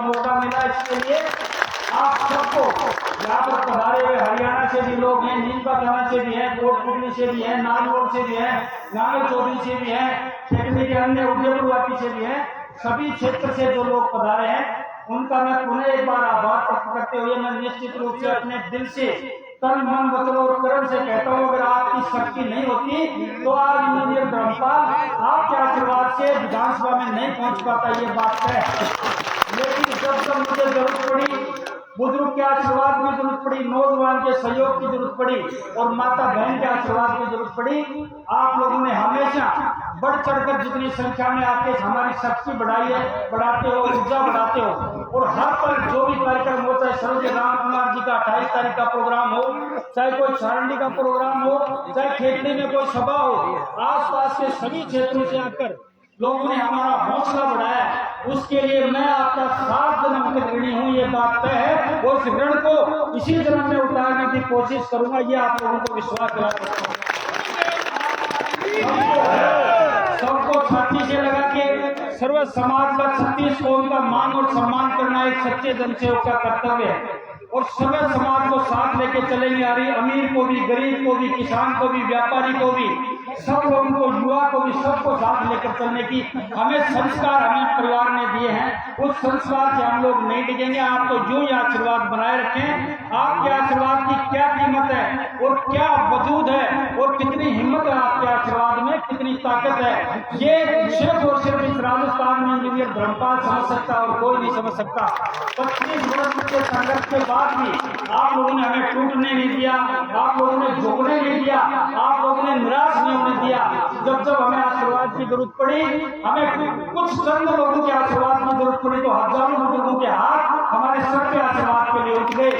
मौका मिला, इसके लिए आप सबको यहाँ पर पधारे हुए हरियाणा से भी लोग हैं, नीमका थाना से भी हैं, कोटपुतली से भी हैं, नागौर से भी हैं, नागर चौधरी से भी हैं, टेकनी के अन्य उदयपुरवाटी से भी हैं। सभी क्षेत्र से जो लोग पधारे हैं उनका मैं पुनः एक बार आभार व्यक्त करते हुए मैं निश्चित रूप से अपने दिल से तन मन वचन और कर्म से कहता हूँ, अगर आपकी शक्ति नहीं होती तो आज इंजीनियर धर्मपाल आपके आशीर्वाद से विधानसभा में नहीं पहुंच पाता, ये बात है। लेकिन जब मुझे जरूरत पड़ी, बुजुर्ग के आशीर्वाद की जरूरत पड़ी, नौजवान के सहयोग की जरूरत पड़ी और माता बहन के आशीर्वाद की जरूरत पड़ी, आप लोगों ने हमेशा बढ़ चढ़कर जितनी संख्या में आके हमारी शक्ति बढ़ाई है, बढ़ाते हो, ऊर्जा बढ़ाते हो। और हर पल जो भी कार्यक्रम होता है, सर्वोदय राम कुमार जी का 28 तारीख का प्रोग्राम हो, चाहे कोई सारंडी का प्रोग्राम हो, चाहे खेतड़ी में कोई सभा हो, आसपास के सभी क्षेत्रों से आकर लोगों ने हमारा हौसला बढ़ाया, उसके लिए मैं आपका 7 जन्म तक ऋणी हूँ, ये बात तय है। और इस ऋण को इसी जन्म में उतारने की कोशिश करूंगा, ये आप लोगों को विश्वास दिला सकता हूँ। सबको छाती से लगा के सर्व समाज का 36 कौम का मान और सम्मान करना एक सच्चे जनसेवक का कर्तव्य है। और सभी समाज को साथ लेके चलेंगे, अमीर को भी, गरीब को भी, किसान को भी, व्यापारी को भी, सब लोगों को, युवा को भी, सबको साथ लेकर चलने की हमें संस्कार हमें परिवार ने दिए हैं। उस संस्कार से हम लोग नहीं डिगेंगे। आप तो जो ये आशीर्वाद बनाए रखें, आपके आशीर्वाद की क्या कीमत है और क्या वजूद है और कितनी हिम्मत है आपके आशीर्वाद में, कितनी ताकत है, ये सिर्फ और सिर्फ इस राजस्थान में इंजीनियर धर्मपाल समझ सकता और कोई नहीं समझ सकता। 25 वर्ष के संघर्ष के बाद भी आप लोगों ने हमें टूटने नहीं दिया, आप लोगों ने झुकने नहीं दिया, आप लोगों ने निराश नहीं होने दिया। जब जब हमें आशीर्वाद की जरूरत पड़ी, हमें कुछ चंद लोगों के आशीर्वाद की जरूरत पड़ी तो हजारों बुजुर्गों के हाथ हमारे सबके आशीर्वाद के लिए उठ गए।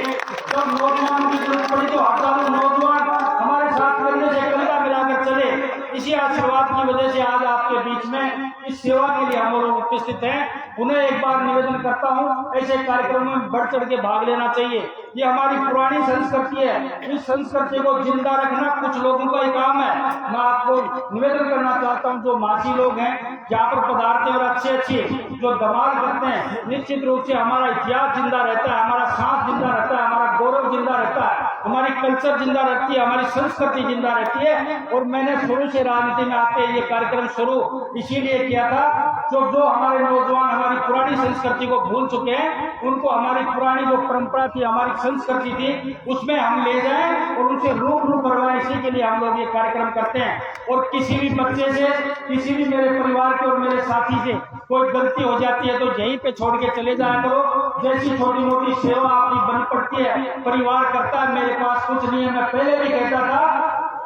जब नौजवानों की जरूरत पड़ी तो हजारों नौजवान हमारे साथ करने से कंधा मिलाकर चले। इसी आशीर्वाद की वजह से आज आपके बीच में इस सेवा के लिए हम लोग उपस्थित हैं। उन्हें एक बार निवेदन करता हूं, ऐसे कार्यक्रमों में बढ़ चढ़ के भाग लेना चाहिए। ये हमारी पुरानी संस्कृति है, इस संस्कृति को जिंदा रखना कुछ लोगों का ही काम है। मैं आपको निवेदन करना चाहता हूं, जो मासी लोग हैं जहाँ पर पदार्थ और अच्छे जो धमाल करते हैं, निश्चित रूप से हमारा इतिहास जिंदा रहता है, हमारा सांस जिंदा रहता है, हमारा गौरव जिंदा रहता है, हमारी कल्चर जिंदा रहती है, हमारी संस्कृति जिंदा रहती है। और मैंने शुरू से राजनीति में आते ये कार्यक्रम शुरू इसीलिए किया था, जो हमारे नौजवान हमारी पुरानी संस्कृति को भूल चुके हैं, उनको हमारी पुरानी जो परंपरा थी, हमारी संस्कृति थी, उसमें हम ले जाएं और उनसे रूबरू करवाएं। इसी के लिए हम लोग ये कार्यक्रम करते हैं। और किसी भी बच्चे से, किसी भी मेरे परिवार के और मेरे साथी से कोई गलती हो जाती है तो यहीं पे छोड़ के चले जाया करो। जैसी छोटी मोटी सेवा आपकी बन पड़ती है, परिवार करता है, मेरे पास कुछ नहीं है। मैं पहले भी कहता था,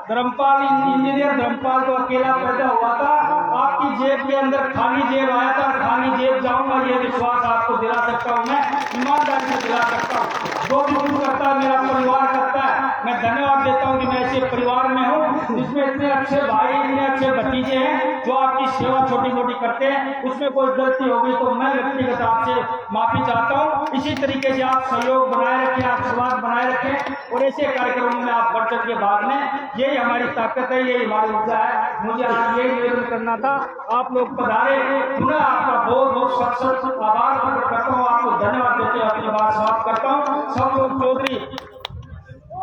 धर्मपाल इंजीनियर धर्मपाल तो अकेला पैदा हुआ था, आपकी जेब के अंदर खाली जेब आया था, खाली जेब जाऊंगा, ये विश्वास आपको दिला सकता हूँ, मैं ईमानदारी से दिला सकता हूँ। जो भी कुछ करता है मेरा परिवार करता है। मैं धन्यवाद देता हूँ कि मैं ऐसे परिवार में हूँ जिसमें इतने अच्छे भाई, इतने अच्छे भतीजे हैं जो आपकी सेवा छोटी मोटी करते हैं। उसमें कोई गलती होगी तो मैं व्यक्तिगत आपसे माफी चाहता हूँ। इसी तरीके से आप सहयोग बनाए रखें, आशीर्वाद बनाए रखें और ऐसे कार्यक्रमों में आप बढ़ चढ़ के भाग लें। यही हमारी ताकत है, यही हमारी ऊर्जा है। मुझे आज यही निवेदन करना था। आप लोग पधारे, पुनः आपका बहुत बहुत सत आभार प्रकट करता हूँ, आपको धन्यवाद देते हुए अपनी बात समाप्त करता हूँ। सब लोग चौधरी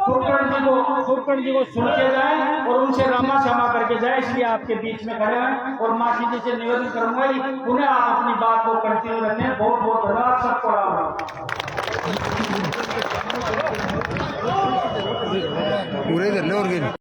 सुरकण जी को सुन के जाए और उनसे रामा क्षमा करके जाए, इसलिए आपके बीच में खड़े हैं। और मासी जी से निवेदन करूंगा पुनः आप अपनी बात को कंटिन्यू रखें। बहुत बहुत धन्यवाद सबको। पूरे